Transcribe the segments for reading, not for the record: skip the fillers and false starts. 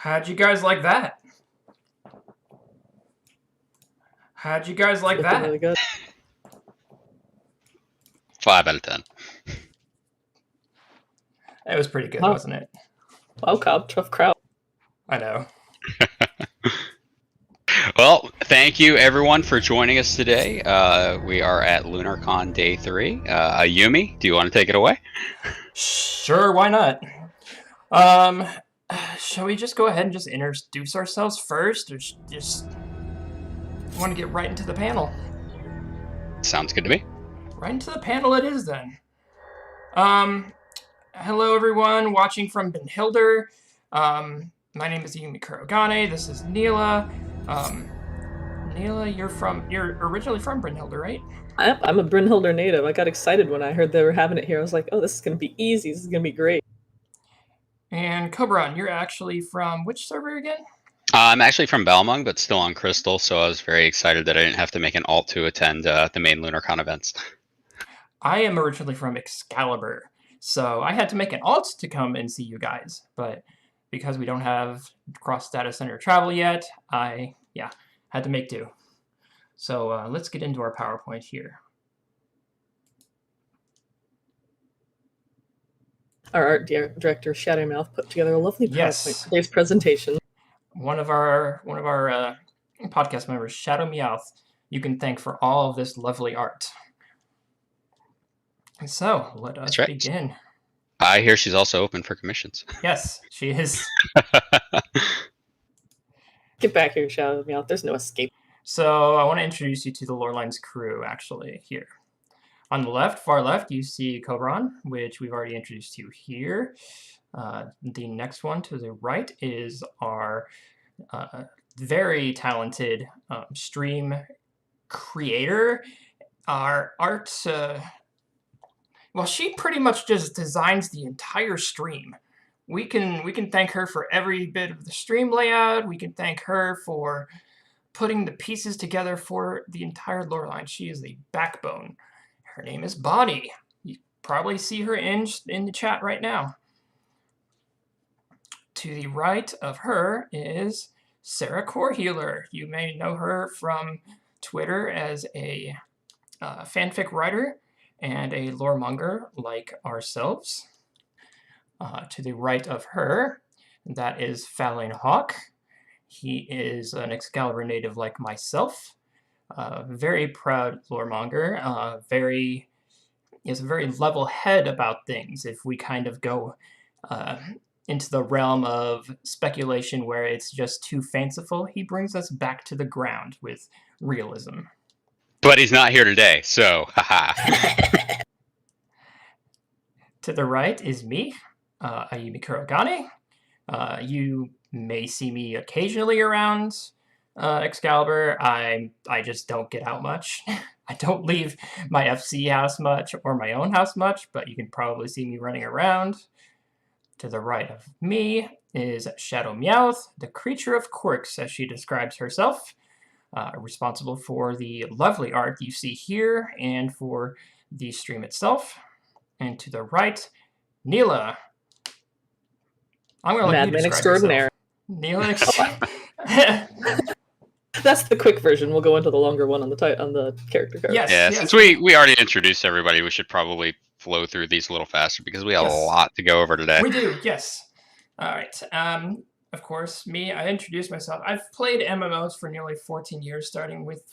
How'd you guys like that? How'd you guys like that? Really good. 5 out of 10. It was pretty good, Wow. wasn't it? Wow, Cobb, tough crowd. I know. Well, thank you everyone for joining us today. We are at Lunarcon Day 3. Yumi, do you want to take it away? Sure, why not? Shall we just go ahead and just introduce ourselves first, or just want to get right into the panel? Sounds good to me. Right into the panel it is then. Hello everyone watching from Brynhildr. My name is Yumi Kurogane. This is Neila. Neila, you're originally from Brynhildr, right? I'm a Brynhildr native. I got excited when I heard they were having it here. I was like, oh, this is going to be easy. This is going to be great. And Cobran, you're actually from which server again? I'm actually from Balmung, but still on Crystal, so I was very excited that I didn't have to make an alt to attend the main Lunarcon events. I am originally from Excalibur, so I had to make an alt to come and see you guys, but because we don't have cross data center travel yet, I had to make do. So let's get into our PowerPoint here. Our art director, Shadowmouth, put together a lovely PowerPoint for today's presentation. One of our podcast members, Shadowmouth, you can thank for all of this lovely art. And so let us begin. I hear she's also open for commissions. Yes, she is. Get back here, Shadowmouth. There's no escape. So I want to introduce you to the Loreline's crew, actually, here. On the left, far left, you see Cobran, which we've already introduced you here. The next one to the right is our very talented stream creator. Our art, well, she pretty much just designs the entire stream. We can thank her for every bit of the stream layout. We can thank her for putting the pieces together for the entire Loreline. She is the backbone. Her name is Bonnie. You probably see her in the chat right now. To the right of her is Sarah Corehealer. You may know her from Twitter as a fanfic writer and a loremonger like ourselves. To the right of her, that is Faolain Hawk. He is an Excalibur native like myself. Very proud loremonger. He has a very level head about things. If we kind of go into the realm of speculation where it's just too fanciful, he brings us back to the ground with realism. But he's not here today, so haha. To the right is me, Yumi Kurogane. You may see me occasionally around Excalibur. I just don't get out much. I don't leave my FC house much or my own house much, but you can probably see me running around. To the right of me is Shadowmouth, the creature of quirks, as she describes herself, responsible for the lovely art you see here and for the stream itself. And to the right, Neila. I'm going to let you describe extraordinaire. Neila. That's the quick version. We'll go into the longer one on the character card. Yes. Since we already introduced everybody, we should probably flow through these a little faster because we have a lot to go over today. We do, yes. All right. Of course, me, I introduced myself. I've played MMOs for nearly 14 years, starting with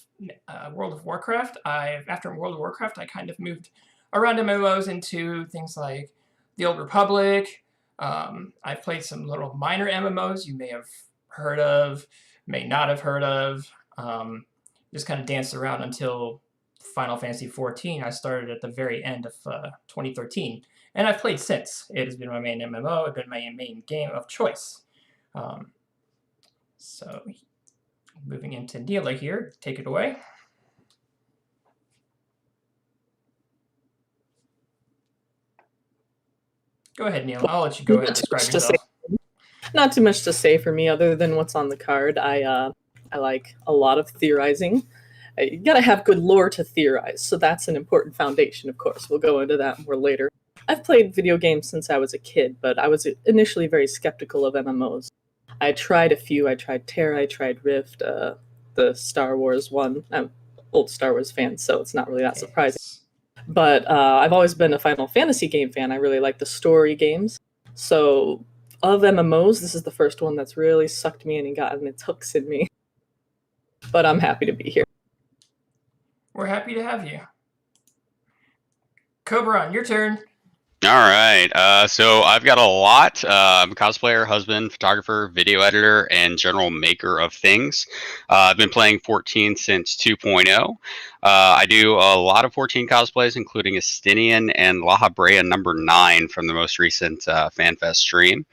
World of Warcraft. After World of Warcraft, I kind of moved around MMOs into things like the Old Republic. I've played some little minor MMOs you may have heard of, may not have heard of. Just kind of danced around until Final Fantasy XIV. I started at the very end of 2013, and I've played since. It has been my main MMO. It's been my main game of choice. So, moving into Neila here, take it away. Go ahead, Neila. I'll let you go ahead and describe yourself. Not too much to say for me other than what's on the card. I like a lot of theorizing. You gotta have good lore to theorize, so that's an important foundation, of course. We'll go into that more later. I've played video games since I was a kid, but I was initially very skeptical of MMOs. I tried a few. I tried Terra, I tried Rift, the Star Wars one. I'm old Star Wars fan, so it's not really that surprising. Yes. But I've always been a Final Fantasy game fan. I really like the story games. So of MMOs, this is the first one that's really sucked me in and gotten its hooks in me. But I'm happy to be here. We're happy to have you. Cobran, your turn. All right. So I've got a lot. I'm a cosplayer, husband, photographer, video editor, and general maker of things. I've been playing 14 since 2.0. I do a lot of 14 cosplays, including Estinian and La Habrea number 9 from the most recent FanFest stream.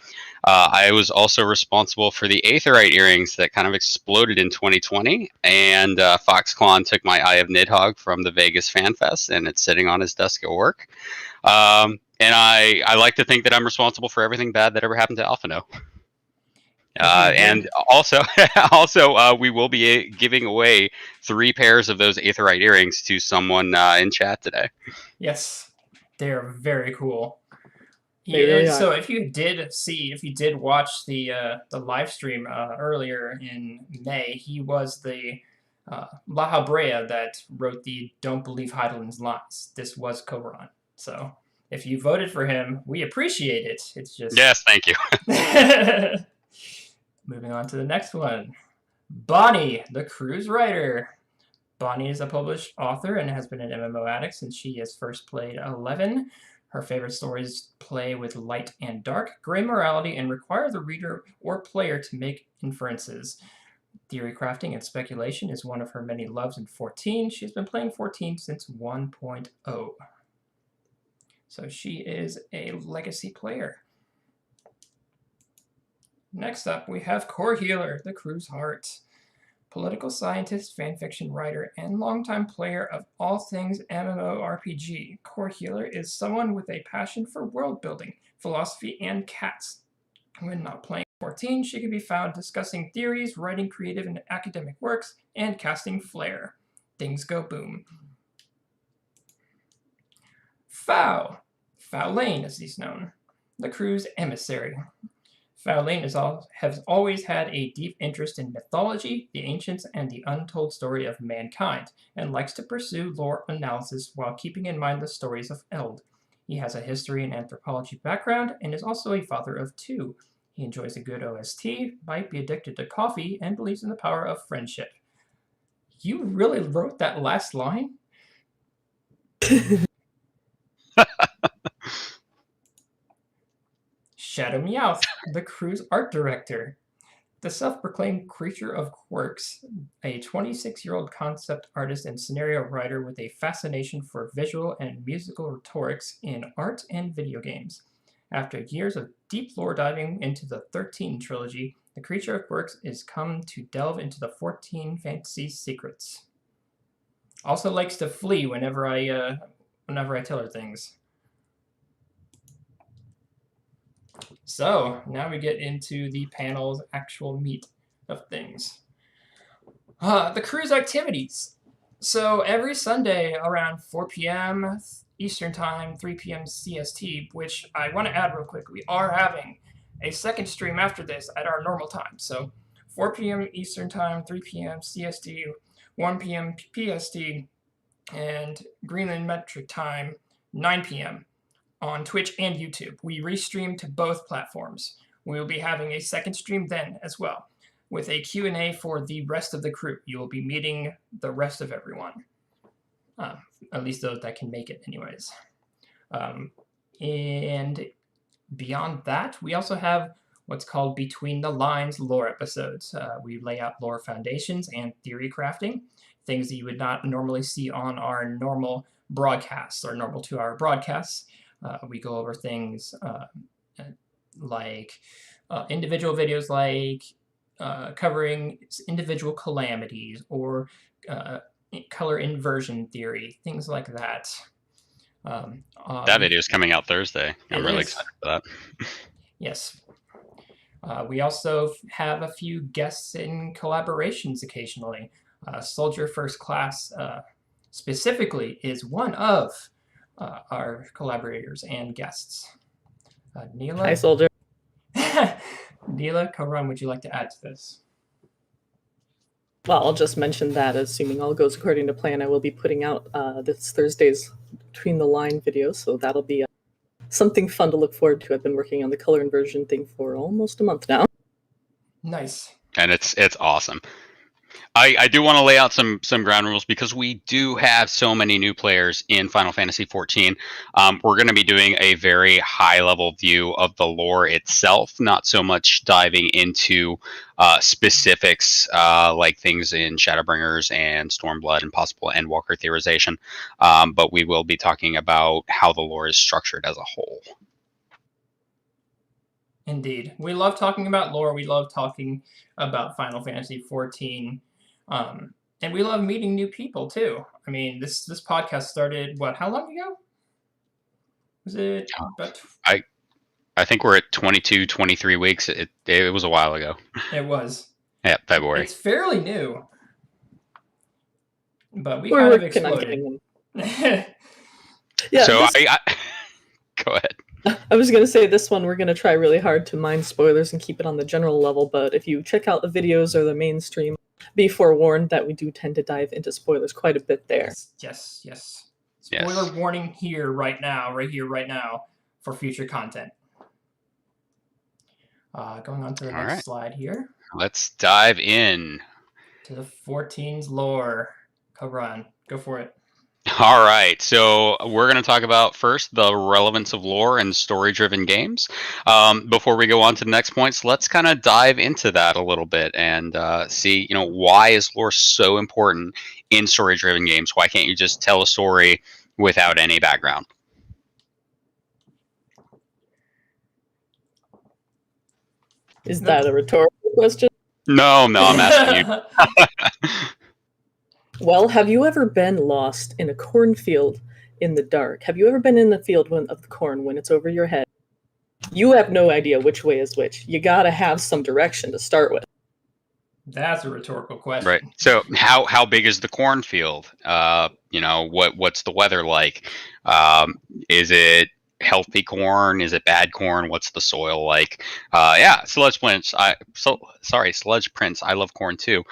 I was also responsible for the Aetherite earrings that kind of exploded in 2020, and Foxclaw took my Eye of Nidhogg from the Vegas FanFest, and it's sitting on his desk at work. And I like to think that I'm responsible for everything bad that ever happened to Alphino. And also, we will be giving away 3 pairs of those Aetherite earrings to someone in chat today. Yes, they are very cool. They really are. So if you did watch the live stream earlier in May, he was the La Habrea that wrote the "Don't Believe Heidelin's Lies." This was Cobran. So if you voted for him, we appreciate it. It's just yes, thank you. Moving on to the next one, Bonnie, the cruise writer. Bonnie is a published author and has been an MMO addict since she has first played 11. Her favorite stories play with light and dark, gray morality, and require the reader or player to make inferences. Theory crafting and speculation is one of her many loves in 14. She's been playing 14 since 1.0. So she is a legacy player. Next up, we have Core Healer, the crew's heart. Political scientist, fanfiction writer, and longtime player of all things MMORPG, Core Healer is someone with a passion for world building, philosophy, and cats. When not playing 14, she can be found discussing theories, writing creative and academic works, and casting flair. Things go boom. Faolain, as he's known, the crew's emissary. Faolain has always had a deep interest in mythology, the ancients, and the untold story of mankind, and likes to pursue lore analysis while keeping in mind the stories of Eld. He has a history and anthropology background, and is also a father of 2. He enjoys a good OST, might be addicted to coffee, and believes in the power of friendship. You really wrote that last line? Shadow Meowth, the crew's art director. The self-proclaimed creature of quirks, a 26-year-old concept artist and scenario writer with a fascination for visual and musical rhetorics in art and video games. After years of deep lore diving into the 13 trilogy, the creature of quirks is come to delve into the 14 fantasy secrets. Also likes to flee whenever I tell her things. So now we get into the panel's actual meat of things. The cruise activities. So every Sunday around 4 p.m. Eastern Time, 3 p.m. CST, which I want to add real quick, we are having a second stream after this at our normal time. So 4 p.m. Eastern Time, 3 p.m. CST, 1 p.m. PST, and Greenland Metric Time, 9 p.m. on Twitch and YouTube. We restream to both platforms. We will be having a second stream then as well, with a Q&A for the rest of the crew. You will be meeting the rest of everyone, at least those that can make it anyways. And beyond that, we also have what's called Between the Lines lore episodes. We lay out lore foundations and theory crafting, things that you would not normally see on our normal broadcasts or normal 2-hour broadcasts. We go over things like individual videos like covering individual calamities or color inversion theory, things like that. That video is coming out Thursday. I'm really excited for that. Yes. We also have a few guests and collaborations occasionally. Soldier First Class specifically is one of our collaborators and guests. Neila? Hi, Soldier. Neila, Kobran, would you like to add to this? Well, I'll just mention that, assuming all goes according to plan, I will be putting out this Thursday's Between the Line video, so that'll be something fun to look forward to. I've been working on the color inversion thing for almost a month now. Nice. And it's awesome. I do want to lay out some ground rules because we do have so many new players in Final Fantasy XIV. We're going to be doing a very high level view of the lore itself, not so much diving into specifics like things in Shadowbringers and Stormblood and possible Endwalker theorization. But we will be talking about how the lore is structured as a whole. Indeed. We love talking about lore. We love talking about Final Fantasy XIV. And we love meeting new people, too. I mean, this podcast started, what, how long ago? Was it about... I think we're at 22, 23 weeks. It was a while ago. It was. Yeah, February. It's fairly new. But we We're kind of working on exploded. getting them. Yeah, So this- go ahead. I was going to say this one, we're going to try really hard to mind spoilers and keep it on the general level, but if you check out the videos or the mainstream, be forewarned that we do tend to dive into spoilers quite a bit there. Yes. Spoiler warning right here, right now, for future content. Going on to the next slide here. Let's dive in. To the 14's lore. Kobran, go for it. All right, so we're going to talk about first the relevance of lore and story-driven games. Before we go on to the next points, let's kind of dive into that a little bit and see, why is lore so important in story-driven games? Why can't you just tell a story without any background? Is that a rhetorical question? No, I'm asking you. Well, have you ever been lost in a cornfield in the dark? Have you ever been in the field of the corn when it's over your head? You have no idea which way is which. You gotta have some direction to start with. That's a rhetorical question. Right. So how big is the cornfield? What's the weather like? Is it healthy corn? Is it bad corn? What's the soil like? Sludge Prince. Sludge Prince. I love corn too.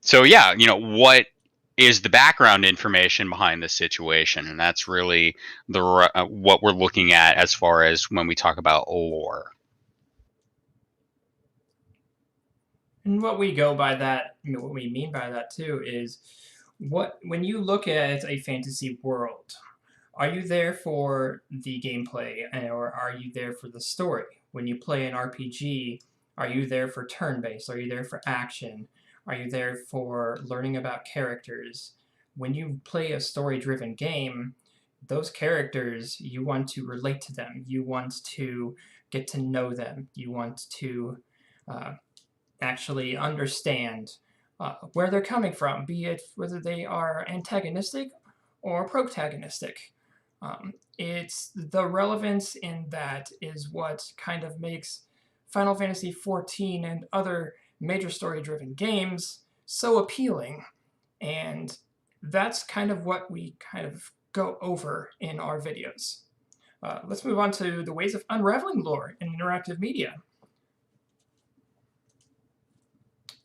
What is the background information behind this situation? And that's really what we're looking at as far as when we talk about lore. And what we go by that, what we mean by that too, is when you look at a fantasy world, are you there for the gameplay or are you there for the story? When you play an RPG, are you there for turn-based? Are you there for action? Are you there for learning about characters? When you play a story-driven game, those characters, you want to relate to them. You want to get to know them. You want to actually understand where they're coming from, be it whether they are antagonistic or protagonistic. It's the relevance in that is what kind of makes Final Fantasy XIV and other major story-driven games so appealing, and that's kind of what we kind of go over in our videos. Let's move on to the ways of unraveling lore in interactive media.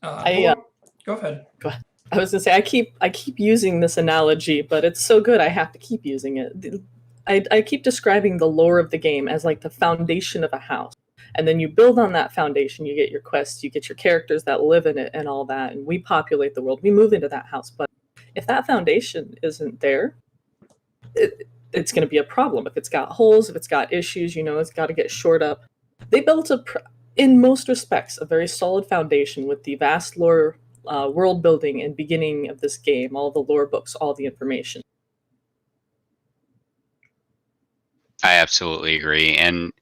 Go ahead. I was gonna say I keep using this analogy, but it's so good I have to keep using it. I keep describing the lore of the game as like the foundation of a house. And then you build on that foundation, you get your quests, you get your characters that live in it and all that, and we populate the world, we move into that house. But if that foundation isn't there, it's going to be a problem. If it's got holes, if it's got issues, it's got to get shored up. They built, in most respects, a very solid foundation with the vast lore, world building and beginning of this game, all the lore books, all the information. I absolutely agree. And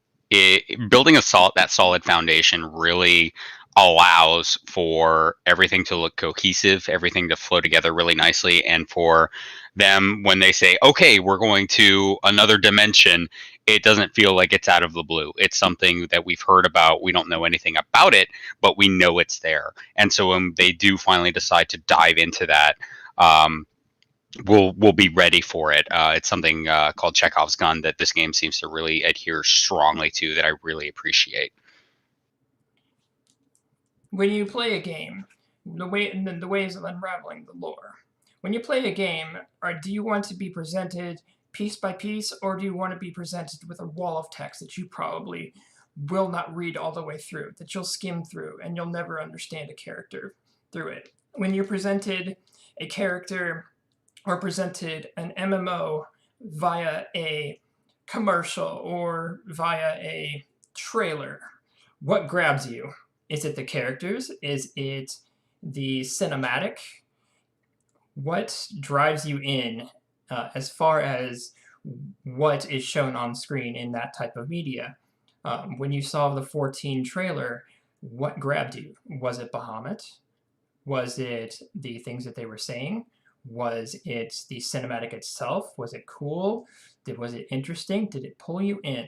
building that solid foundation really allows for everything to look cohesive, everything to flow together really nicely, and for them, when they say, okay, we're going to another dimension, it doesn't feel like it's out of the blue. It's something that we've heard about. We don't know anything about it, but we know it's there. And so when they do finally decide to dive into that, we'll be ready for it. It's something called Chekhov's gun that this game seems to really adhere strongly to that I really appreciate. when you play a game, the ways of unraveling the lore. When you play a game, do you want to be presented piece by piece, or do you want to be presented with a wall of text that you probably will not read all the way through, that you'll skim through, and you'll never understand a character through it? When you're presented a character or presented an MMO via a commercial or via a trailer, what grabs you? Is it the characters? Is it the cinematic? What drives you in as far as what is shown on screen in that type of media? When you saw the 14 trailer, what grabbed you? Was it Bahamut? Was it the things that they were saying? Was it the cinematic itself? Was it cool? Was it interesting? Did it pull you in?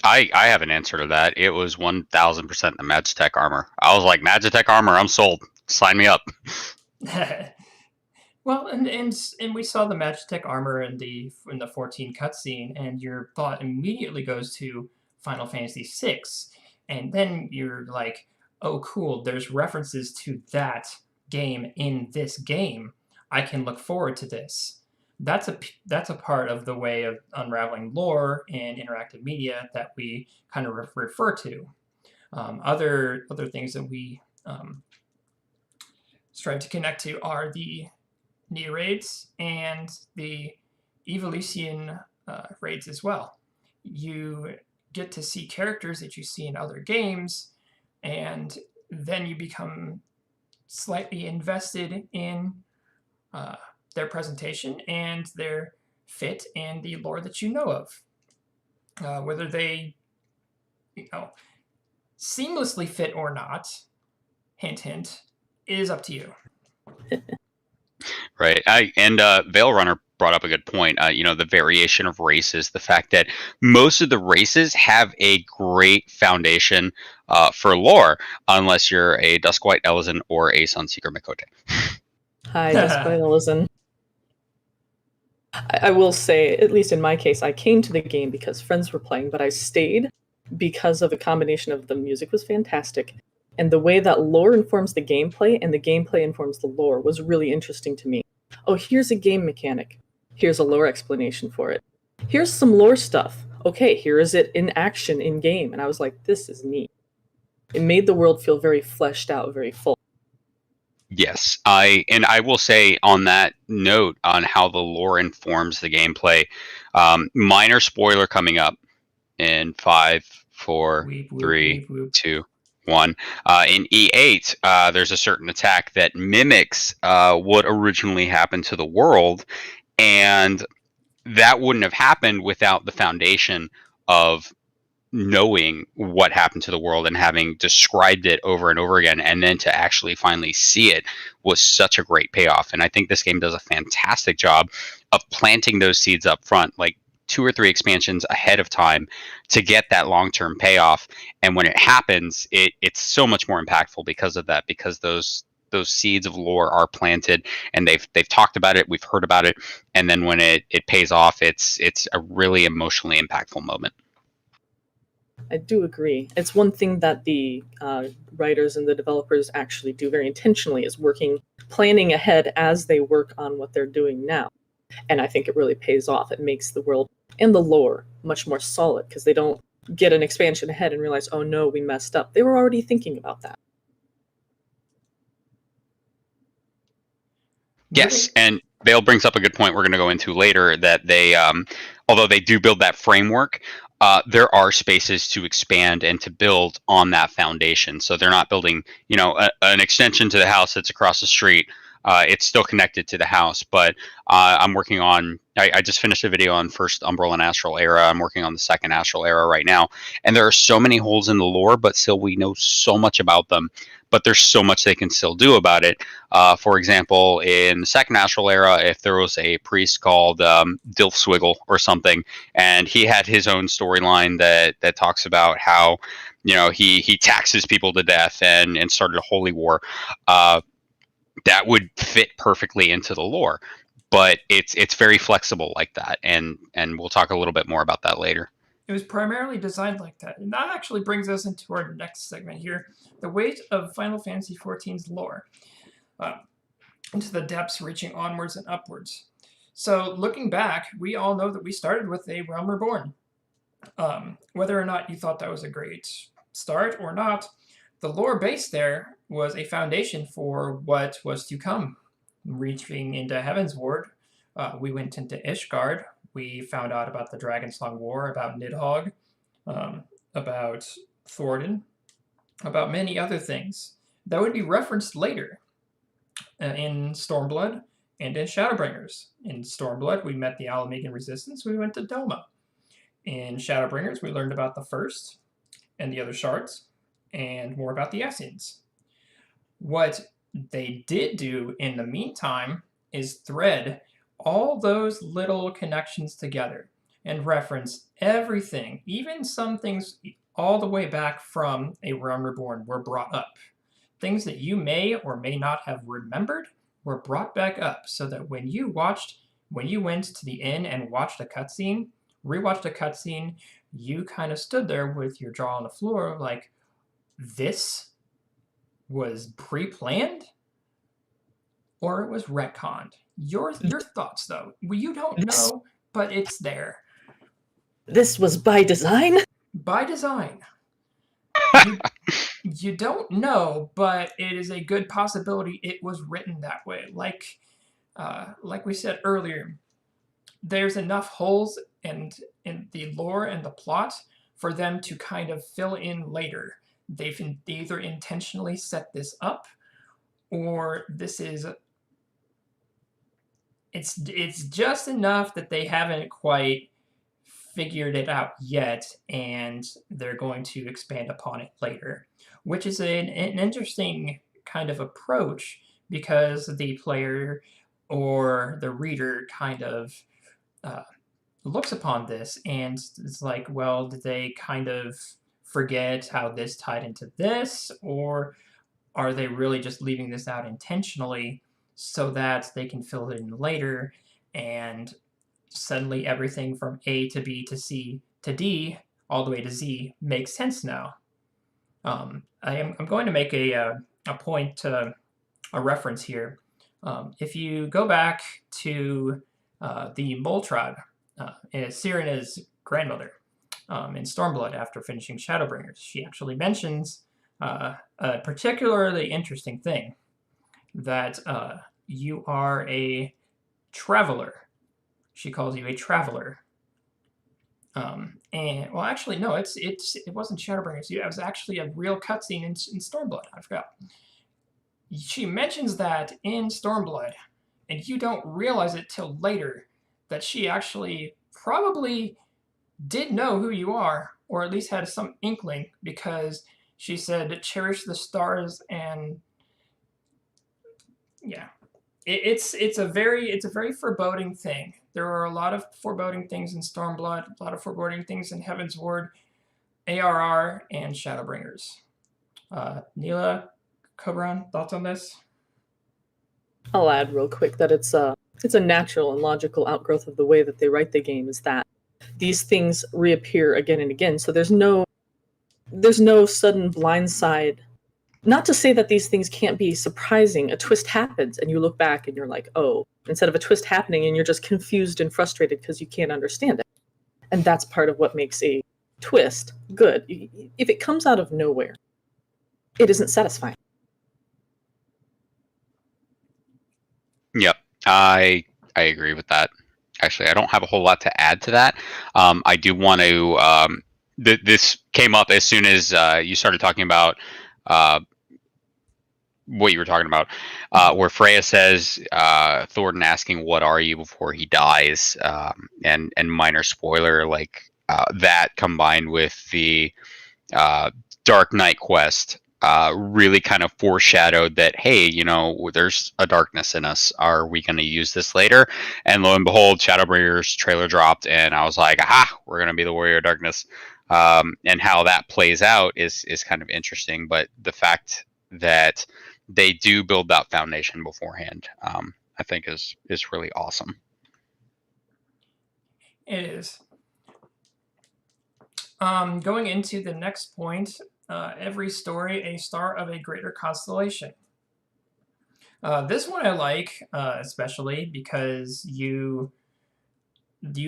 I have an answer to that. It was 1000% the Magitech armor. I was like, Magitech armor, I'm sold. Sign me up. Well, and we saw the Magitech armor in the 14 cutscene, and your thought immediately goes to Final Fantasy VI, and then you're like, oh, cool. There's references to that game in this game. I can look forward to this. That's a part of the way of unraveling lore and interactive media that we kind of refer to. Other things that we strive to connect to are the Neila raids and the Evolution raids as well. You get to see characters that you see in other games, and then you become slightly invested in their presentation and their fit and the lore that you know of. Whether they, seamlessly fit or not, hint, hint, is up to you. Right. Veil Runner brought up a good point. The variation of races, the fact that most of the races have a great foundation for lore, unless you're a Duskwhite Elezen or a Sunseeker Mikote. Hi, Duskwhite Elezen. I will say, at least in my case, I came to the game because friends were playing, but I stayed because of the combination of the music was fantastic, and the way that lore informs the gameplay and the gameplay informs the lore was really interesting to me. Oh, here's a game mechanic. Here's a lore explanation for it. Here's some lore stuff. Okay, here is it in action in game. And I was like, this is neat. It made the world feel very fleshed out, very full. Yes, I will say on that note on how the lore informs the gameplay. Minor spoiler coming up in 5, 4, 3, 2, 1. In E8, there's a certain attack that mimics what originally happened to the world, and that wouldn't have happened without the foundation of knowing what happened to the world and having described it over and over again, and then to actually finally see it was such a great payoff. And I think this game does a fantastic job of planting those seeds up front, like 2 or 3 expansions ahead of time, to get that long-term payoff. And when it happens, it's so much more impactful because of that, because those seeds of lore are planted and they've talked about it, we've heard about it, and then when it pays off, it's a really emotionally impactful moment. I do agree. It's one thing that the writers and the developers actually do very intentionally, is planning ahead as they work on what they're doing now. And I think it really pays off. It makes the world and the lore much more solid, because they don't get an expansion ahead and realize, oh no, we messed up. They were already thinking about that. Yes, and Vale brings up a good point we're going to go into later, that they, although they do build that framework, there are spaces to expand and to build on that foundation. So they're not building, an extension to the house that's across the street. It's still connected to the house, but I'm working on, I just finished a video on first Umbral and Astral Era. I'm working on the second Astral Era right now. And there are so many holes in the lore, but still we know so much about them. But there's so much they can still do about it. For example, in the second Astral Era, if there was a priest called Dilfswiggle or something, and he had his own storyline that talks about how, he taxes people to death and started a holy war, that would fit perfectly into the lore. But it's very flexible like that, and we'll talk a little bit more about that later. It was primarily designed like that. And that actually brings us into our next segment here, the weight of Final Fantasy XIV's lore, into the depths reaching onwards and upwards. So looking back, we all know that we started with a Realm Reborn. Whether or not you thought that was a great start or not, the lore base there was a foundation for what was to come. Reaching into Heaven's Ward, we went into Ishgard. We found out about the Dragonsong War, about Nidhogg, about Thornton, about many other things that would be referenced later in Stormblood and in Shadowbringers. In Stormblood, we met the Alamegan Resistance. We went to Doma. In Shadowbringers, we learned about the First and the other shards, and more about the Essenes. What they did do in the meantime is thread all those little connections together and reference everything, even some things all the way back from A Realm Reborn were brought up. Things that you may or may not have remembered were brought back up, so that when you went to the inn and watched a cutscene, rewatched a cutscene, you kind of stood there with your jaw on the floor like, this was pre-planned or it was retconned. Your thoughts, though. Well, you don't know, but it's there. This was by design? By design. You don't know, but it is a good possibility it was written that way. Like we said earlier, there's enough holes in the lore and the plot for them to kind of fill in later. They've either intentionally set this up, or this is... It's just enough that they haven't quite figured it out yet, and they're going to expand upon it later, which is an interesting kind of approach, because the player or the reader kind of looks upon this and it's like, well, did they kind of forget how this tied into this, or are they really just leaving this out intentionally so that they can fill it in later, and suddenly everything from A to B to C to D all the way to Z makes sense now. I'm going to make a point, a reference here. If you go back to the Mole Tribe, Cyrena's grandmother, in Stormblood after finishing Shadowbringers, she actually mentions a particularly interesting thing, that you are a traveler. She calls you a traveler. And well, actually, no, it wasn't Shadowbringers. It was actually a real cutscene in Stormblood. I forgot. She mentions that in Stormblood, and you don't realize it till later that she actually probably did know who you are, or at least had some inkling, because she said, "Cherish the stars," and yeah. It's a very foreboding thing. There are a lot of foreboding things in Stormblood, a lot of foreboding things in Heaven's Ward, ARR, and Shadowbringers. Neila, Cobran, thoughts on this? I'll add real quick that it's a natural and logical outgrowth of the way that they write the game, is that these things reappear again and again. So there's no sudden blindside. Not to say that these things can't be surprising. A twist happens and you look back and you're like, oh, instead of a twist happening and you're just confused and frustrated because you can't understand it. And that's part of what makes a twist good. If it comes out of nowhere, it isn't satisfying. Yep, I agree with that. Actually, I don't have a whole lot to add to that. I do want to... this came up as soon as you started talking about what you were talking about, where Freya says, Thornton asking, "What are you?" before he dies, and minor spoiler, like that combined with the Dark Knight quest really kind of foreshadowed that, hey, there's a darkness in us. Are we going to use this later? And lo and behold, Shadowbringers trailer dropped, and I was like, aha, we're going to be the Warrior of Darkness. And how that plays out is kind of interesting, but the fact that they do build that foundation beforehand, I think is really awesome. It is. Going into the next point, every story a star of a greater constellation. This one I like, especially because you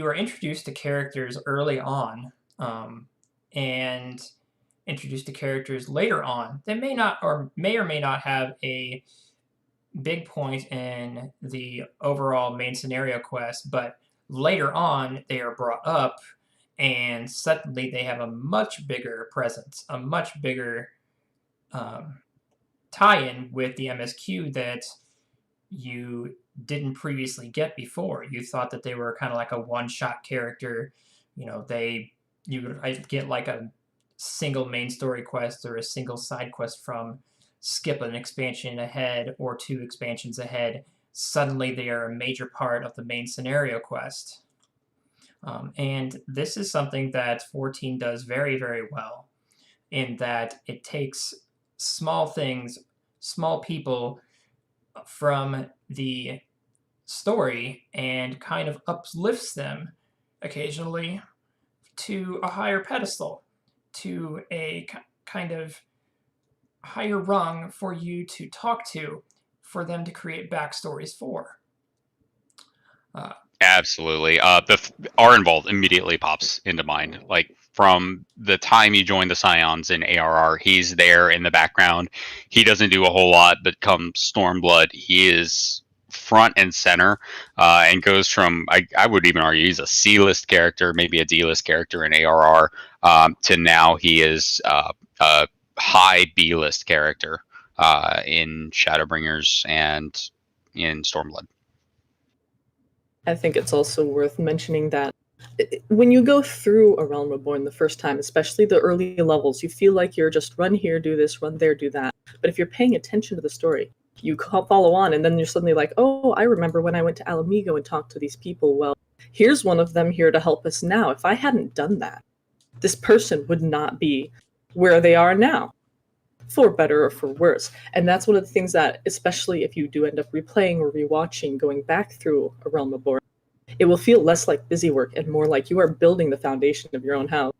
are introduced to characters early on, and introduced to characters later on that may or may not have a big point in the overall main scenario quest, but later on they are brought up and suddenly they have a much bigger presence, a much bigger um, tie-in with the MSQ that you didn't previously get before. You thought that they were kind of like a one-shot character. You know, you would get like a single main story quest or a single side quest from skip an expansion ahead or 2 expansions ahead. Suddenly they are a major part of the main scenario quest. And this is something that 14 does very, very well, in that it takes small things, small people from the story and kind of uplifts them occasionally to a higher pedestal, to a kind of higher rung for you to talk to, for them to create backstories for. Absolutely. R involved immediately pops into mind. Like from the time you join the Scions in ARR, he's there in the background. He doesn't do a whole lot, but come Stormblood, he is front and center, and goes from I would even argue he's a C-list character, maybe a D-list character in ARR, to now he is a high B-list character in Shadowbringers and in Stormblood. I think it's also worth mentioning that when you go through A Realm Reborn the first time, especially the early levels, you feel like you're just run here, do this, run there, do that. But if you're paying attention to the story, you follow on, and then you're suddenly like, oh, I remember when I went to Alamigo and talked to these people. Well, here's one of them here to help us now. If I hadn't done that, this person would not be where they are now, for better or for worse. And that's one of the things that, especially if you do end up replaying or rewatching, going back through A Realm Reborn, it will feel less like busy work and more like you are building the foundation of your own house.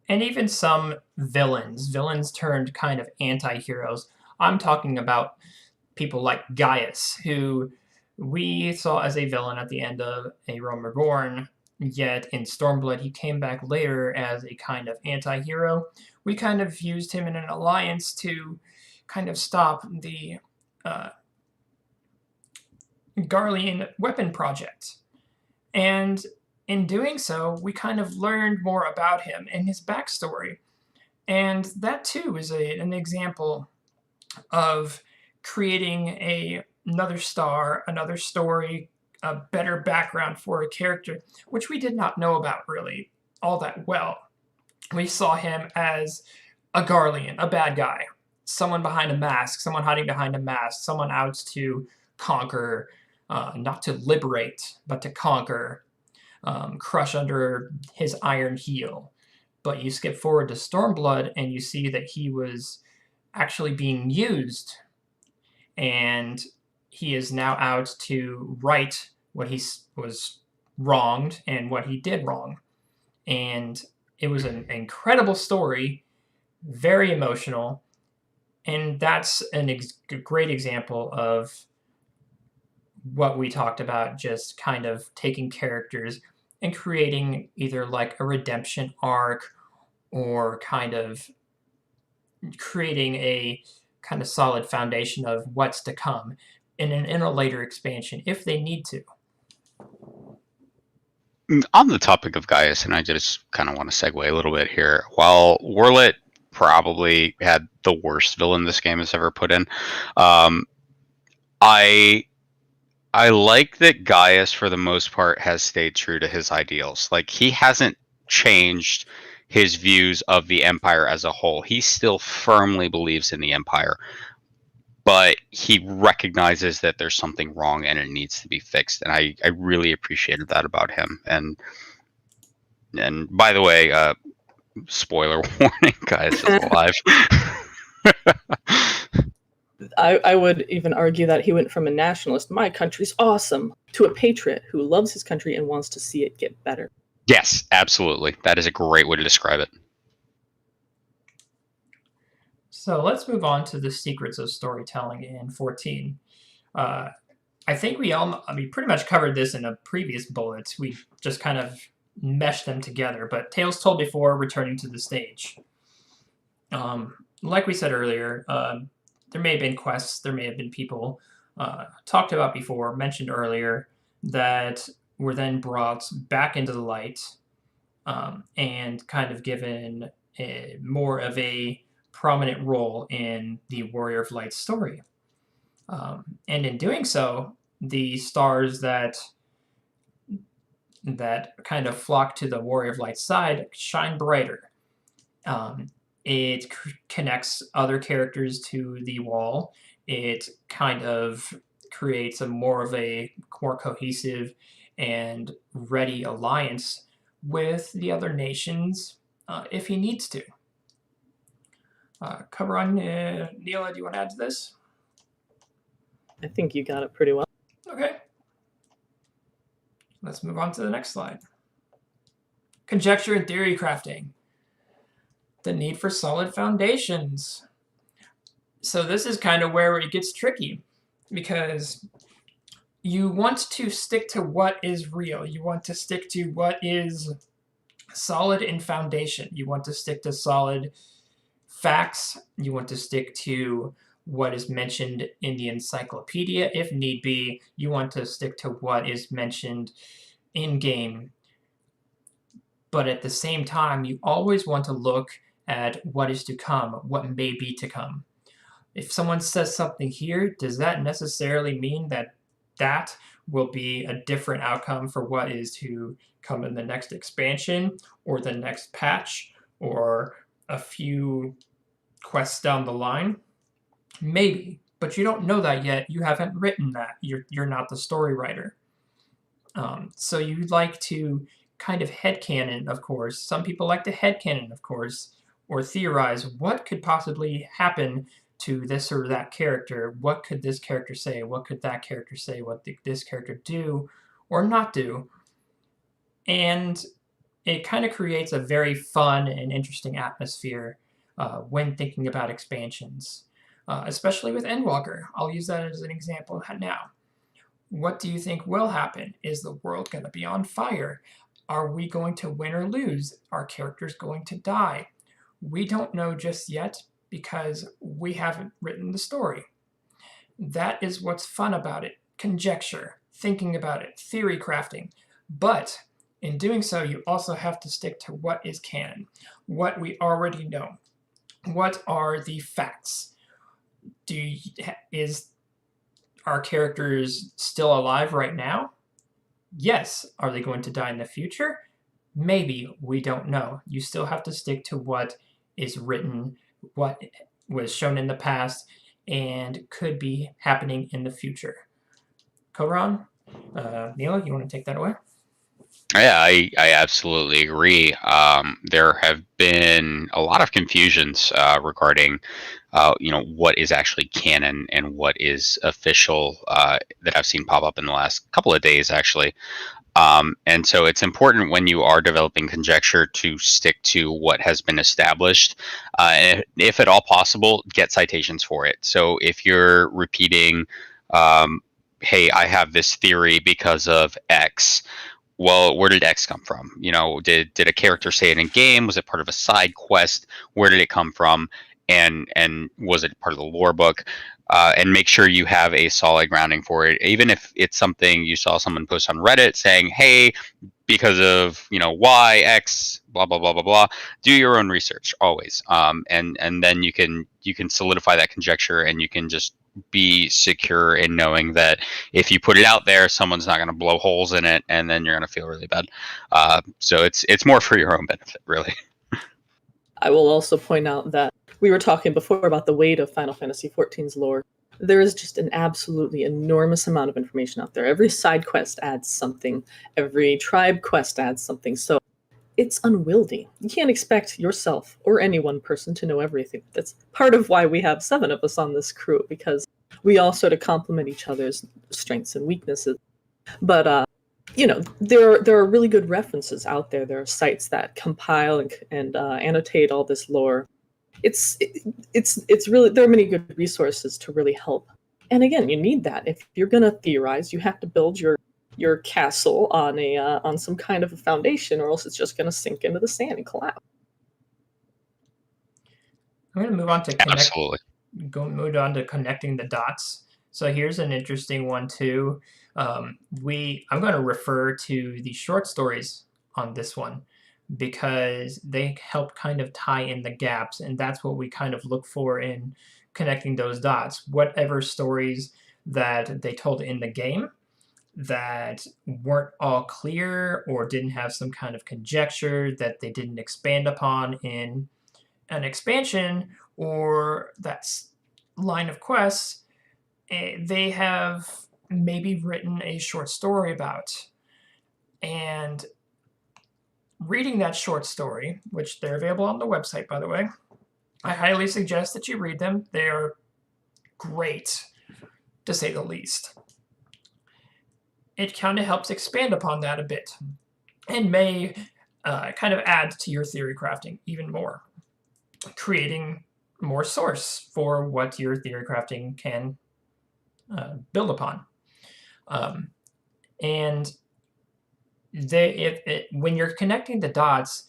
And even some villains turned kind of anti-heroes. I'm talking about people like Gaius, who we saw as a villain at the end of A Realm Reborn, yet in Stormblood he came back later as a kind of anti-hero. We kind of used him in an alliance to kind of stop the Garlean weapon project. And in doing so, we kind of learned more about him and his backstory. And that too is an example of creating another star, another story, a better background for a character, which we did not know about really all that well. We saw him as a Garlean, a bad guy, someone behind a mask, someone hiding behind a mask, someone out to conquer, not to liberate, but to conquer, crush under his iron heel. But you skip forward to Stormblood and you see that he was actually being used, and he is now out to right what he was wronged and what he did wrong. And it was an incredible story, very emotional, and that's a great example of what we talked about, just kind of taking characters and creating either like a redemption arc or kind of creating a kind of solid foundation of what's to come in a later expansion if they need to. On the topic of Gaius, and I just kind of want to segue a little bit here, while Warlit probably had the worst villain this game has ever put in, I like that Gaius, for the most part, has stayed true to his ideals. Like, he hasn't changed his views of the Empire as a whole. He still firmly believes in the Empire, but he recognizes that there's something wrong and it needs to be fixed. And I really appreciated that about him. And by the way, spoiler warning, Gaius is alive. I would even argue that he went from a nationalist, my country's awesome, to a patriot who loves his country and wants to see it get better. Yes, absolutely. That is a great way to describe it. So let's move on to the secrets of storytelling in 14. I think we pretty much covered this in a previous bullet. We just kind of meshed them together. But tales told before returning to the stage. Like we said earlier, there may have been quests, there may have been people talked about before, mentioned earlier, that were then brought back into the light and kind of given more of a prominent role in the Warrior of Light story. And in doing so, the stars that kind of flock to the Warrior of Light side shine brighter. It connects other characters to the wall. It kind of creates a more cohesive and ready alliance with the other nations if he needs to. Cabron, Neila, do you want to add to this? I think you got it pretty well. Okay. Let's move on to the next slide. Conjecture and theory crafting. The need for solid foundations. So this is kind of where it gets tricky, because you want to stick to what is real. You want to stick to what is solid in foundation. You want to stick to solid facts. You want to stick to what is mentioned in the encyclopedia if need be. You want to stick to what is mentioned in game. But at the same time, you always want to look at what is to come, what may be to come. If someone says something here, does that necessarily mean that that will be a different outcome for what is to come in the next expansion or the next patch or a few quests down the line? Maybe, but you don't know that yet. You haven't written that. You're not the story writer. So you'd like to kind of headcanon, of course. Some people like to headcanon, of course, or theorize what could possibly happen to this or that character. What could this character say? What could that character say? What did this character do or not do? And it kind of creates a very fun and interesting atmosphere when thinking about expansions, especially with Endwalker. I'll use that as an example now. What do you think will happen? Is the world going to be on fire? Are we going to win or lose? Are characters going to die? We don't know just yet because we haven't written the story. That is what's fun about it. Conjecture, thinking about it, theory crafting. But in doing so, you also have to stick to what is canon, what we already know. What are the facts? Are characters still alive right now? Yes. Are they going to die in the future? Maybe. We don't know. You still have to stick to what is written, what was shown in the past, and could be happening in the future. Koran, Neila, you want to take that away? Yeah, I absolutely agree. There have been a lot of confusions regarding, what is actually canon and what is official that I've seen pop up in the last couple of days, actually. And so it's important when you are developing conjecture to stick to what has been established. And if at all possible, get citations for it. So if you're repeating, hey, I have this theory because of X. Well, where did X come from? Did a character say it in game? Was it part of a side quest? Where did it come from? And was it part of the lore book? And make sure you have a solid grounding for it. Even if it's something you saw someone post on Reddit saying, hey, because of Y, X, blah blah blah blah blah. Do your own research always, and then you can solidify that conjecture, and you can just be secure in knowing that if you put it out there, someone's not going to blow holes in it, and then you're going to feel really bad. So it's more for your own benefit, really. I will also point out that we were talking before about the weight of Final Fantasy XIV's lore. There is just an absolutely enormous amount of information out there. Every side quest adds something. Every tribe quest adds something. So it's unwieldy. You can't expect yourself or any one person to know everything. That's part of why we have 7 of us on this crew, because we all sort of complement each other's strengths and weaknesses. But there are really good references out there. There are sites that compile and annotate all this lore. It's really, there are many good resources to really help. And again, you need that. If you're going to theorize, you have to build your castle on some kind of a foundation, or else it's just going to sink into the sand and collapse. I'm going to move on to Absolutely. move on to connecting the dots. So here's an interesting one too. I'm going to refer to the short stories on this one because they help kind of tie in the gaps, and that's what we kind of look for in connecting those dots. Whatever stories that they told in the game that weren't all clear or didn't have some kind of conjecture that they didn't expand upon in an expansion or that line of quests, they have maybe written a short story about. And reading that short story, which they're available on the website, by the way, I highly suggest that you read them. They are great, to say the least. It kind of helps expand upon that a bit and may kind of add to your theory crafting even more, creating more source for what your theory crafting can build upon. And when you're connecting the dots,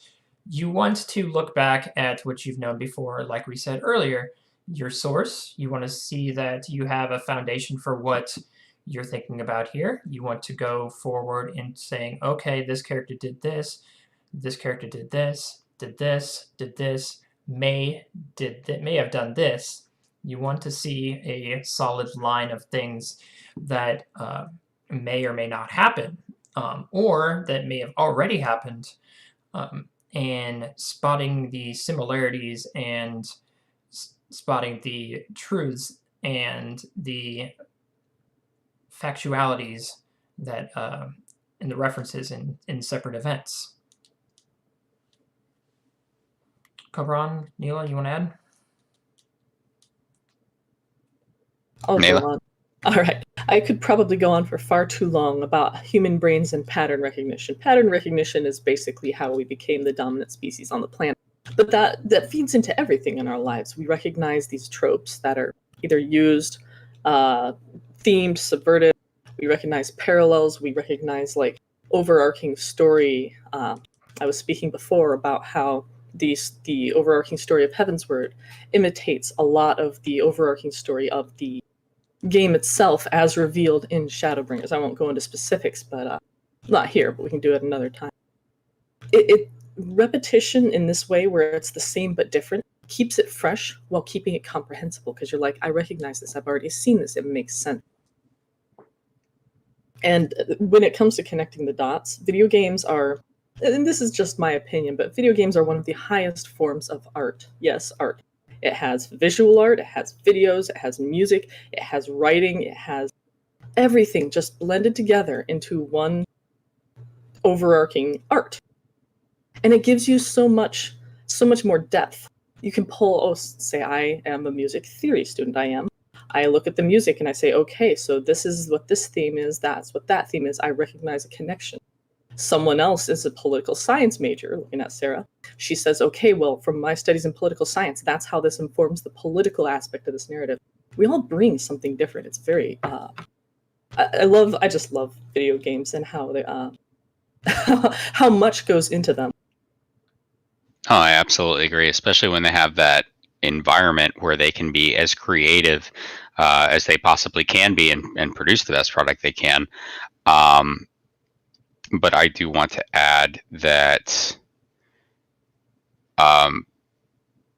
you want to look back at what you've known before, like we said earlier, your source. You want to see that you have a foundation for what you're thinking about here. You want to go forward in saying, okay, this character did this character did this, may have done this. You want to see a solid line of things that may or may not happen, or that may have already happened, and spotting the similarities and spotting the truths and the factualities that in the references in separate events. Cobran, Neila, you want to add? I'll Neila? go on. All right. I could probably go on for far too long about human brains and pattern recognition. Pattern recognition is basically how we became the dominant species on the planet. But that feeds into everything in our lives. We recognize these tropes that are either used, themed, subverted. We recognize parallels. We recognize like overarching story. I was speaking before about how the overarching story of Heavensward imitates a lot of the overarching story of the game itself as revealed in Shadowbringers. I won't go into specifics, but not here, but we can do it another time. Repetition in this way, where it's the same but different, keeps it fresh while keeping it comprehensible, because you're like, I recognize this, I've already seen this, it makes sense. And when it comes to connecting the dots, video games are, and this is just my opinion, but video games are one of the highest forms of art. Yes, art. It has visual art, it has videos, it has music, it has writing, it has everything just blended together into one overarching art. And it gives you so much more depth. You can say I am a music theory student, I look at the music and I say, okay, so this is what this theme is, that's what that theme is, I recognize a connection. Someone else is a political science major, looking at Sarah. She says, okay, well, from my studies in political science, that's how this informs the political aspect of this narrative. We all bring something different. It's very, I just love video games and how they, how much goes into them. Oh, I absolutely agree, especially when they have that environment where they can be as creative as they possibly can be and produce the best product they can. But I do want to add that,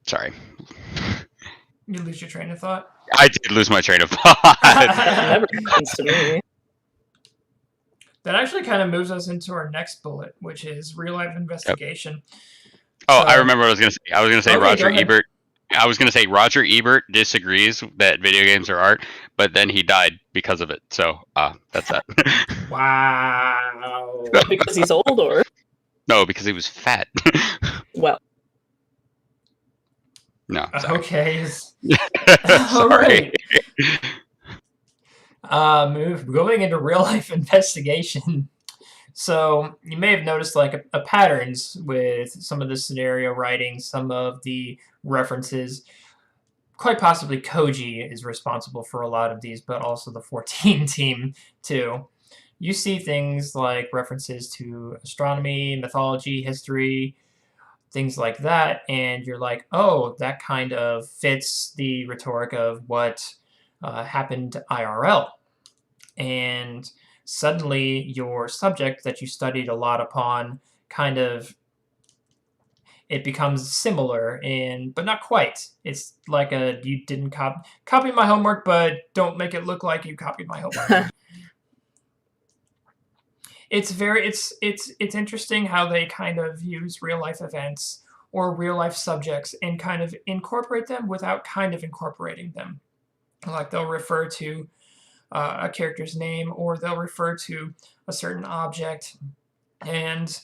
sorry. You lose your train of thought? I did lose my train of thought. That never happens to me. That actually kind of moves us into our next bullet, which is real-life investigation. Yep. Oh, I remember what I was going to say. I was going to say okay, Roger Ebert. I was going to say Roger Ebert disagrees that video games are art, but then he died because of it. So that's that. Wow. Because he's old, or? No, because he was fat. Well. No. Sorry. Okay. Sorry. Going into real life investigation. So you may have noticed like a patterns with some of the scenario writing, some of the references. Quite possibly Koji is responsible for a lot of these, but also the 14 team too. You see things like references to astronomy, mythology, history, things like that, and you're like, oh, that kind of fits the rhetoric of what happened IRL. And suddenly your subject that you studied a lot upon kind of it becomes similar but not quite. It's like you didn't copy my homework, but don't make it look like you copied my homework. It's interesting how they kind of use real life events or real life subjects and kind of incorporate them without kind of incorporating them. Like they'll refer to a character's name, or they'll refer to a certain object, and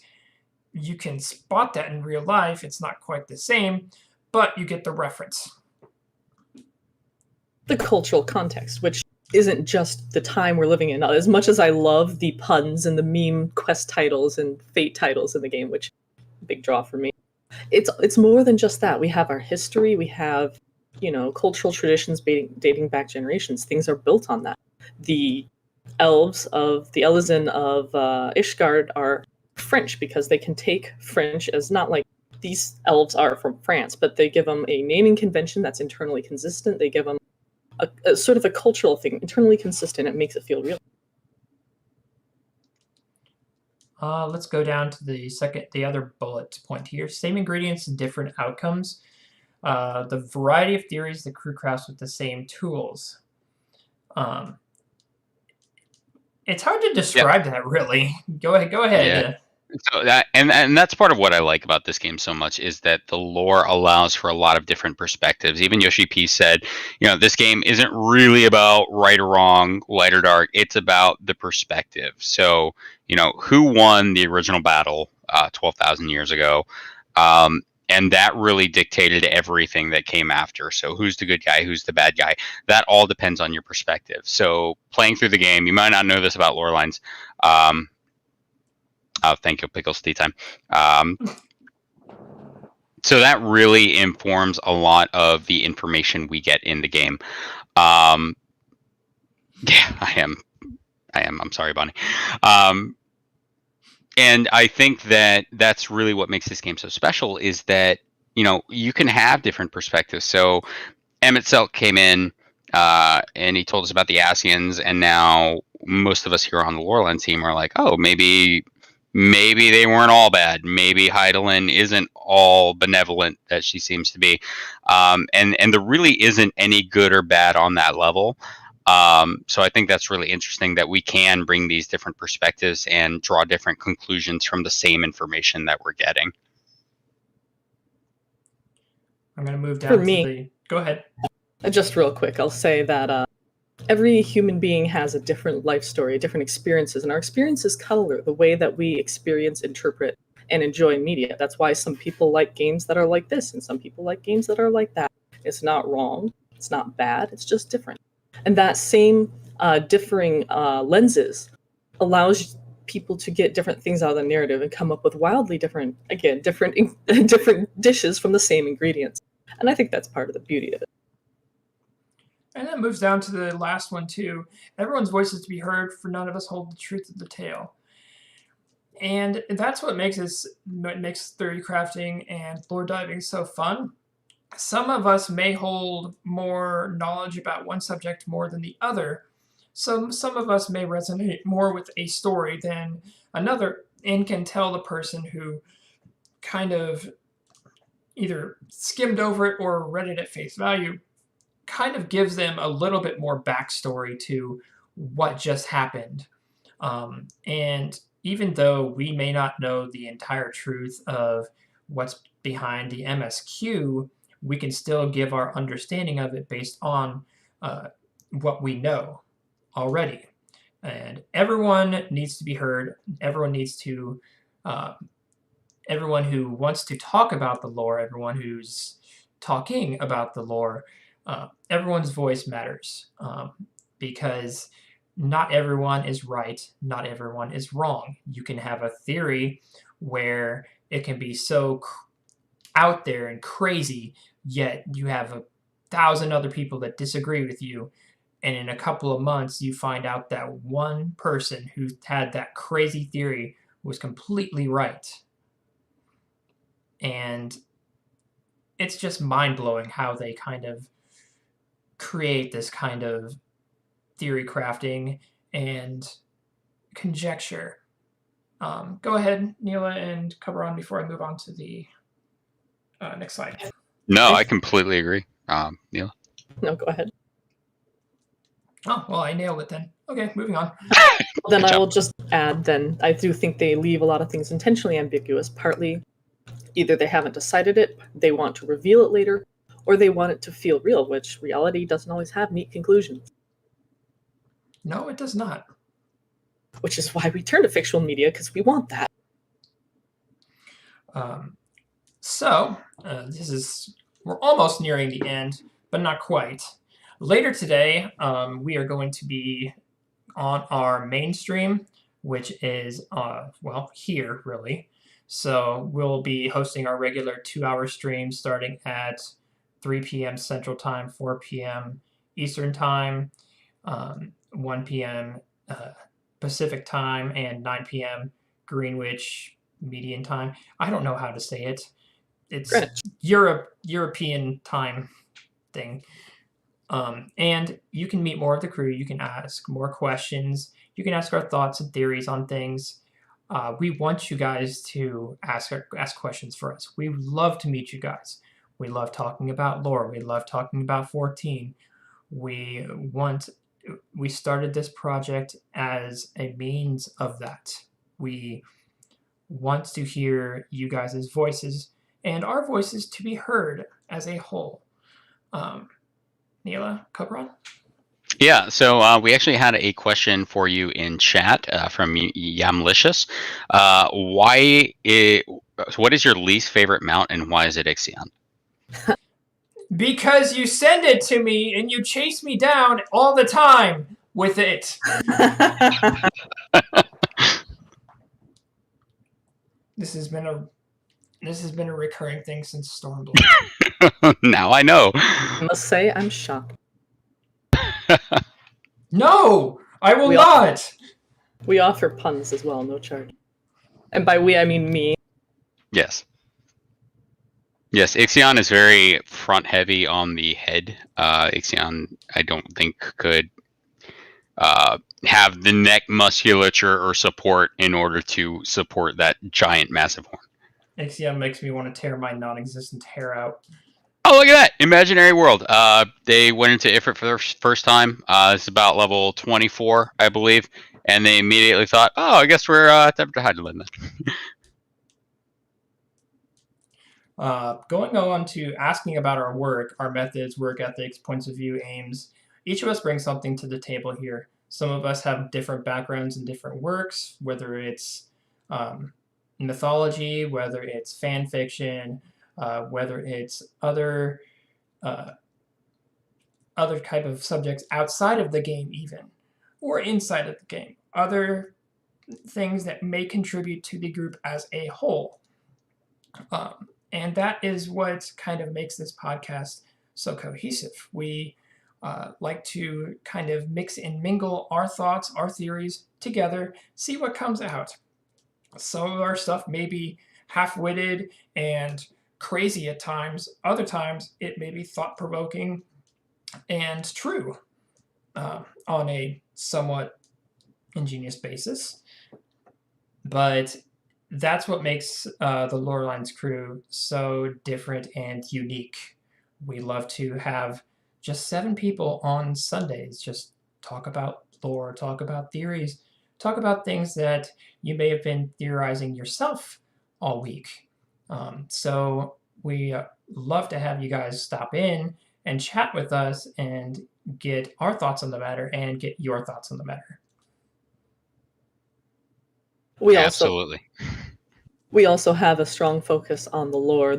you can spot that in real life. It's not quite the same, but you get the reference. The cultural context, which isn't just the time we're living in. As much as I love the puns and the meme quest titles and fate titles in the game, which is a big draw for me, it's more than just that. We have our history, we have, cultural traditions dating back generations. Things are built on that. The Elezen of Ishgard are French because they can take French as not like these elves are from France, but they give them a naming convention that's internally consistent. They give them a sort of a cultural thing, internally consistent. It makes it feel real. Let's go down to the other bullet point here. Same ingredients, different outcomes. The variety of theories the crew crafts with the same tools. It's hard to describe that, really. Go ahead. Yeah. So and that's part of what I like about this game so much, is that the lore allows for a lot of different perspectives. Even Yoshi P said, this game isn't really about right or wrong, light or dark. It's about the perspective. So, who won the original battle 12,000 years ago? And that really dictated everything that came after. So who's the good guy? Who's the bad guy? That all depends on your perspective. So playing through the game, you might not know this about lore lines. Oh, thank you, Pickles Tea Time. So that really informs a lot of the information we get in the game. Yeah, I am. I'm sorry, Bonnie. And I think that that's really what makes this game so special, is that, you can have different perspectives. So Emissory came in and he told us about the Asians, and now most of us here on the Loreline team are like, oh, maybe they weren't all bad. Maybe Heidelin isn't all benevolent that she seems to be. And there really isn't any good or bad on that level. So I think that's really interesting that we can bring these different perspectives and draw different conclusions from the same information that we're getting. I'm going to move down Go ahead. Just real quick, I'll say that every human being has a different life story, different experiences, and our experiences color the way that we experience, interpret, and enjoy media. That's why some people like games that are like this, and some people like games that are like that. It's not wrong. It's not bad. It's just different. And that same differing lenses allows people to get different things out of the narrative and come up with wildly different dishes from the same ingredients. And I think that's part of the beauty of it. And that moves down to the last one, too. Everyone's voice is to be heard, for none of us hold the truth of the tale. And that's what makes theorycrafting and lore diving so fun. Some of us may hold more knowledge about one subject more than the other. Some of us may resonate more with a story than another, and can tell the person who kind of either skimmed over it or read it at face value, kind of gives them a little bit more backstory to what just happened. And even though we may not know the entire truth of what's behind the MSQ, we can still give our understanding of it based on what we know already. And everyone needs to be heard. Everyone needs to, everyone who wants to talk about the lore, everyone who's talking about the lore, everyone's voice matters, because not everyone is right, not everyone is wrong. You can have a theory where it can be so out there and crazy, yet you have 1,000 other people that disagree with you. And in a couple of months, you find out that one person who had that crazy theory was completely right. And it's just mind-blowing how they kind of create this kind of theory crafting and conjecture. Go ahead, Neila, and cover on before I move on to the next slide. No, I completely agree. Neila. No, go ahead. Oh, well, I nailed it then. Okay, moving on. Then I will just add, then, I do think they leave a lot of things intentionally ambiguous. Partly, either they haven't decided it, they want to reveal it later, or they want it to feel real, which reality doesn't always have neat conclusions. No, it does not. Which is why we turn to fictional media, because we want that. We're almost nearing the end, but not quite. Later today, we are going to be on our main stream, which is, here, really. So we'll be hosting our regular 2-hour stream starting at 3 p.m. Central Time, 4 p.m. Eastern Time, 1 p.m. Pacific Time, and 9 p.m. Greenwich Median Time. I don't know how to say it. It's European time thing. And you can meet more of the crew. You can ask more questions. You can ask our thoughts and theories on things. We want you guys to ask questions for us. We love to meet you guys. We love talking about lore. We love talking about 14. We started this project as a means of that. We want to hear you guys' voices and our voices to be heard as a whole. Neila, cover on? Yeah, so we actually had a question for you in chat from Yamlicious. What is your least favorite mount and why is it Ixion? Because you send it to me and you chase me down all the time with it. This has been a recurring thing since Stormblood. Now I know. I must say, I'm shocked. No, I will not. We offer puns as well, no charge. And by we, I mean me. Yes. Yes, Ixion is very front heavy on the head. Ixion, I don't think, could have the neck musculature or support in order to support that giant, massive horn. Ixion makes me want to tear my non-existent hair out. Oh, look at that! Imaginary world. They went into Ifrit for the first time. It's about level 24, I believe. And they immediately thought, oh, I guess we're time to Heidelin then. Going on to asking about our work, our methods, work ethics, points of view, aims. Each of us brings something to the table here. Some of us have different backgrounds in different works, whether it's mythology, whether it's fan fiction, whether it's other type of subjects outside of the game even, or inside of the game. Other things that may contribute to the group as a whole. And that is what kind of makes this podcast so cohesive. We like to kind of mix and mingle our thoughts, our theories together, see what comes out. Some of our stuff may be half-witted and crazy at times. Other times, it may be thought-provoking and true on a somewhat ingenious basis. But that's what makes the Lorelines crew so different and unique. We love to have just 7 people on Sundays just talk about lore, talk about theories, talk about things that you may have been theorizing yourself all week. So we love to have you guys stop in and chat with us and get our thoughts on the matter and get your thoughts on the matter. Absolutely. We also have a strong focus on the lore.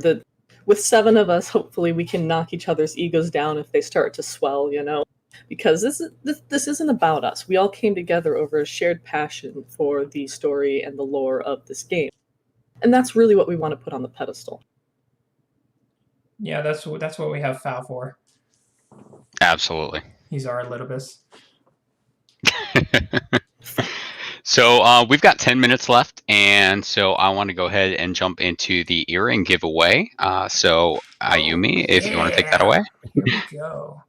With 7 of us, hopefully we can knock each other's egos down if they start to swell, you know. because this isn't about us. We all came together over a shared passion for the story and the lore of this game, and that's really what we want to put on the pedestal. Yeah, that's what we have Fal for. Absolutely. He's our Elidibus. So we've got 10 minutes left, and so I want to go ahead and jump into the earring giveaway. So Ayumi, if you want to take that away. Here we go.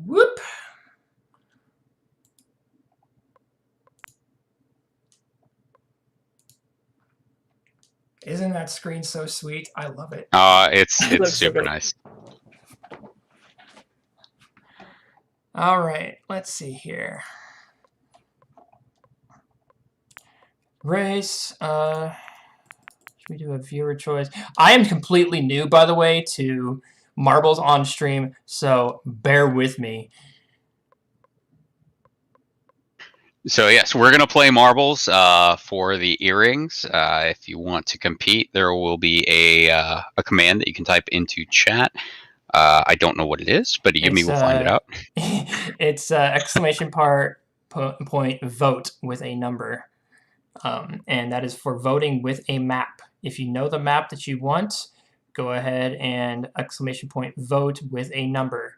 Whoop. Isn't that screen so sweet? I love it. It's Looks super so nice. All right, let's see here. Race. Should we do a viewer choice? I am completely new, by the way, to marbles on stream, so bear with me. So yes, we're gonna play marbles for the earrings. If you want to compete, there will be a command that you can type into chat. I don't know what it is, but Yumi will find it out. It's exclamation point vote with a number, and that is for voting with a map. If you know the map that you want, go ahead and exclamation point vote with a number.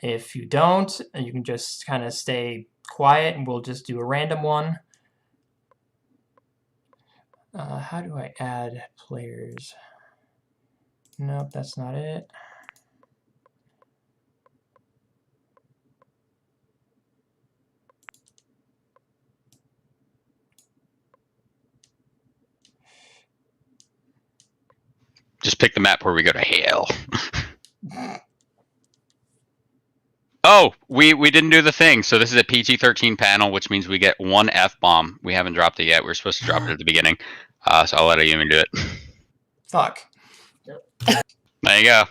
If you don't, you can just kind of stay quiet and we'll just do a random one. How do I add players? Nope, that's not it. Just pick the map where we go to hell. Oh, we didn't do the thing. So this is a PG-13 panel, which means we get one F-bomb. We haven't dropped it yet. We're supposed to drop it at the beginning. So I'll let Ayumi do it. Fuck. There you go.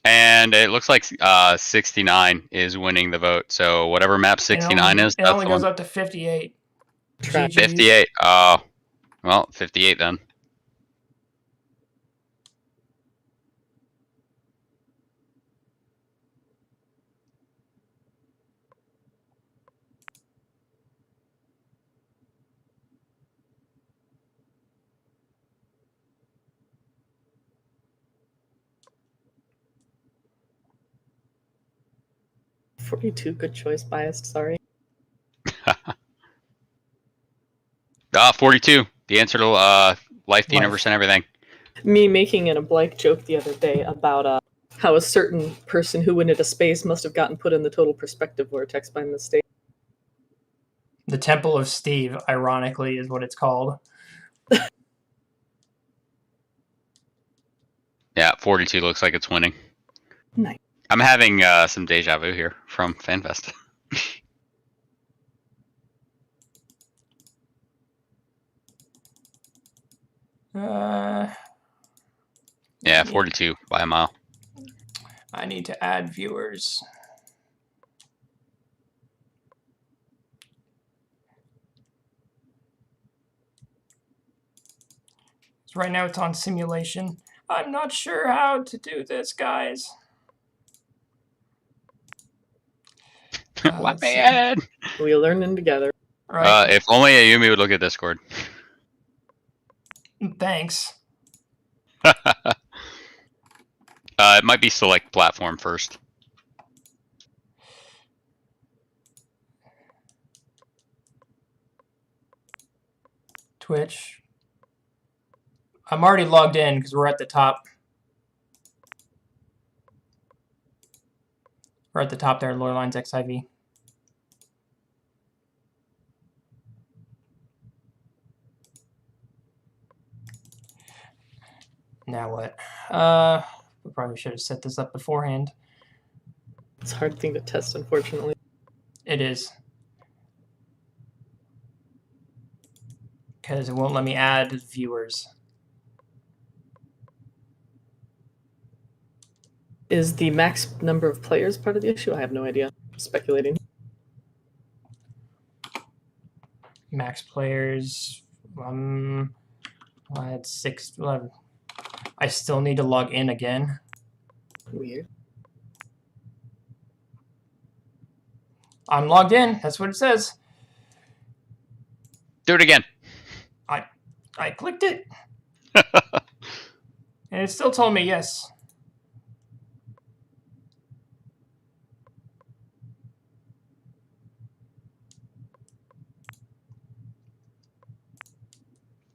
And it looks like 69 is winning the vote. So whatever map 69 is, it only goes up to 58. 58. Well, 58 then. $42, good choice, biased, sorry. 42. The answer to life, the universe, and everything. Me making a blank joke the other day about how a certain person who went into space must have gotten put in the total perspective vortex by mistake. The Temple of Steve, ironically, is what it's called. Yeah, 42 looks like it's winning. Nice. I'm having some deja vu here from FanFest. Yeah, 42 by a mile. I need to add viewers. So right now it's on simulation. I'm not sure how to do this, guys. What bad? We're learning together. Right. If only Ayumi would look at Discord. Thanks. It might be select platform first. Twitch. I'm already logged in because we're at the top. We're at the top there, Lorelines XIV. Now what? We probably should have set this up beforehand. It's a hard thing to test, unfortunately. It is. Because it won't let me add viewers. Is the max number of players part of the issue? I have no idea. Speculating. Max players. It's 6. I still need to log in again. Weird. I'm logged in. That's what it says. Do it again. I clicked it. And it still told me yes.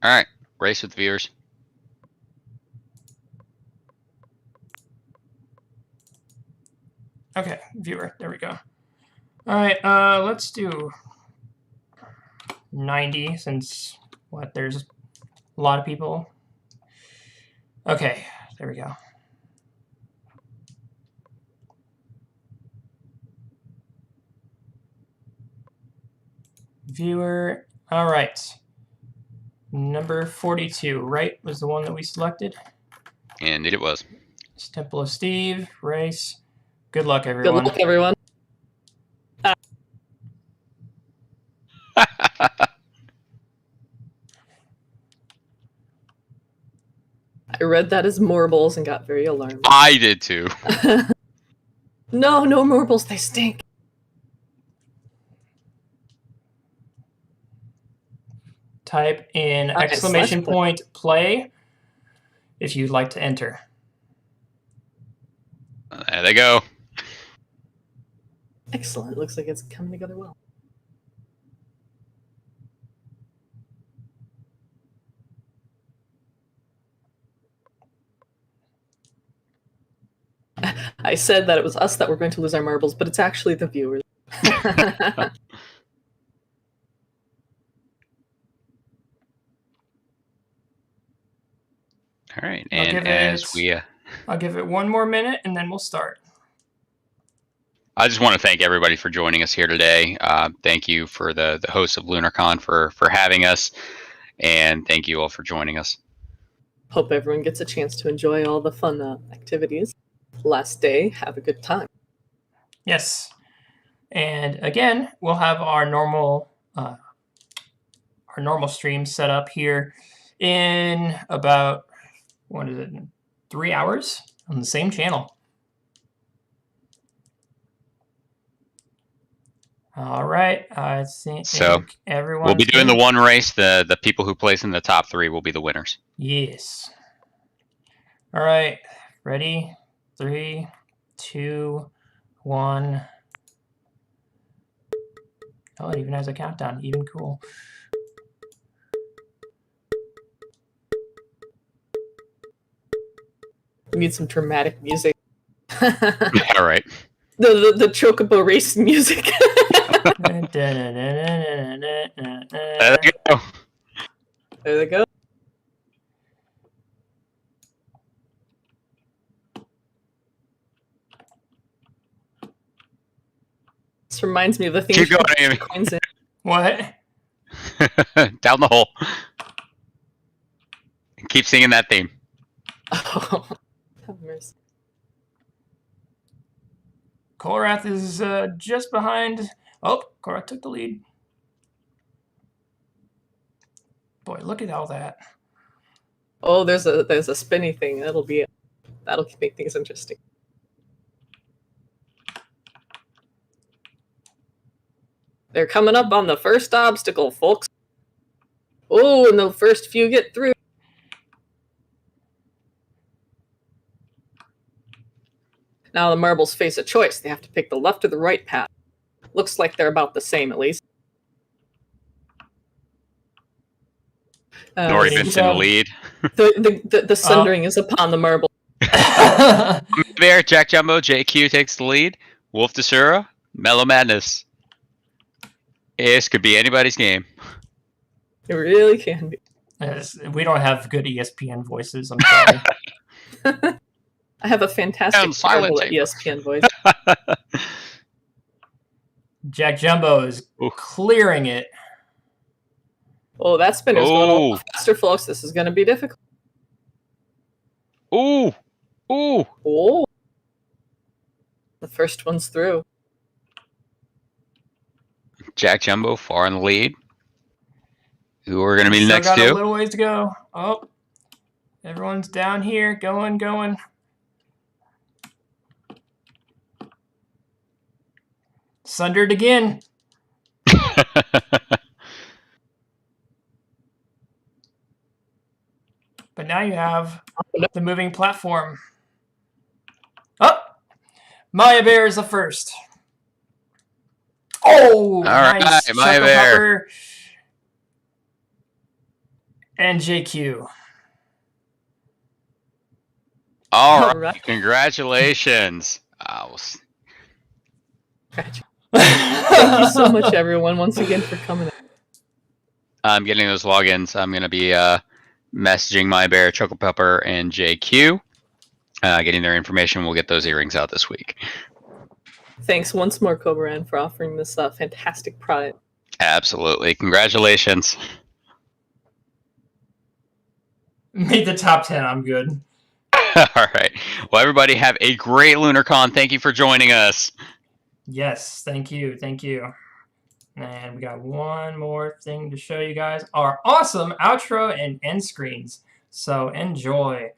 All right. Race with the viewers. Okay, viewer. There we go. All right, let's do 90 since there's a lot of people. Okay, there we go. Viewer. All right. Number 42, right, was the one that we selected. Indeed it was. It's Temple of Steve, race. Good luck, everyone. Good luck, everyone. I read that as Morbles and got very alarmed. I did too. No, no Morbles, they stink. Type in exclamation point play if you'd like to enter. There they go. Excellent. Looks like it's coming together well. I said that it was us that were going to lose our marbles, but it's actually the viewers. All right, and as we... I'll give it 1 more minute, and then we'll start. I just want to thank everybody for joining us here today. Thank you for the hosts of Lunarcon for having us, and thank you all for joining us. Hope everyone gets a chance to enjoy all the fun activities. Last day, have a good time. Yes. And again, we'll have our normal stream set up here in about 3 hours on the same channel. All right. I think so. Everyone. We'll be doing the one race. The people who place in the top 3 will be the winners. Yes. All right. Ready? 3, 2, 1. Oh, it even has a countdown. Even cool. We need some dramatic music. All right. The Chocobo race music. There they go. There they go. This reminds me of the theme. Keep going, Amy. What? Down the hole. Keep singing that theme. Oh, have mercy. Korath is just behind. Oh, Korath took the lead. Boy, look at all that. Oh, there's a spinny thing. That'll make things interesting. They're coming up on the first obstacle, folks. Oh, and the first few get through. Now the marbles face a choice. They have to pick the left or the right path. Looks like they're about the same, at least. Nordyvin's in the lead. The sundering is upon the marble. Bear, Jack Jumbo, JQ takes the lead. Wolf Desura, Mellow Madness. This could be anybody's game. It really can be. We don't have good ESPN voices, I'm sorry. I have a fantastic ESPN voice. Jack Jumbo is clearing it. Oh, that spinner's going a little faster, folks. This is going to be difficult. Ooh! Ooh! Oh! The first one's through. Jack Jumbo far in the lead. Who are going to be the next got two? A little ways to go. Oh, Everyone's down here, going. Sundered again. But now you have the moving platform. Oh! Maya Bear is the first. Oh, nice. Right, Maya Bear. And JQ. All right. Congratulations. Thank you so much, everyone, once again for coming. I'm getting those logins. I'm going to be messaging Maya Bear, Choco Pepper, and JQ. Getting their information. We'll get those earrings out this week. Thanks once more, Cobran, for offering this fantastic product. Absolutely. Congratulations. Made the top 10. I'm good. All right. Well, everybody have a great Lunarcon. Thank you for joining us. Yes, thank you. And we got one more thing to show you guys. Our awesome outro and end screens. So enjoy.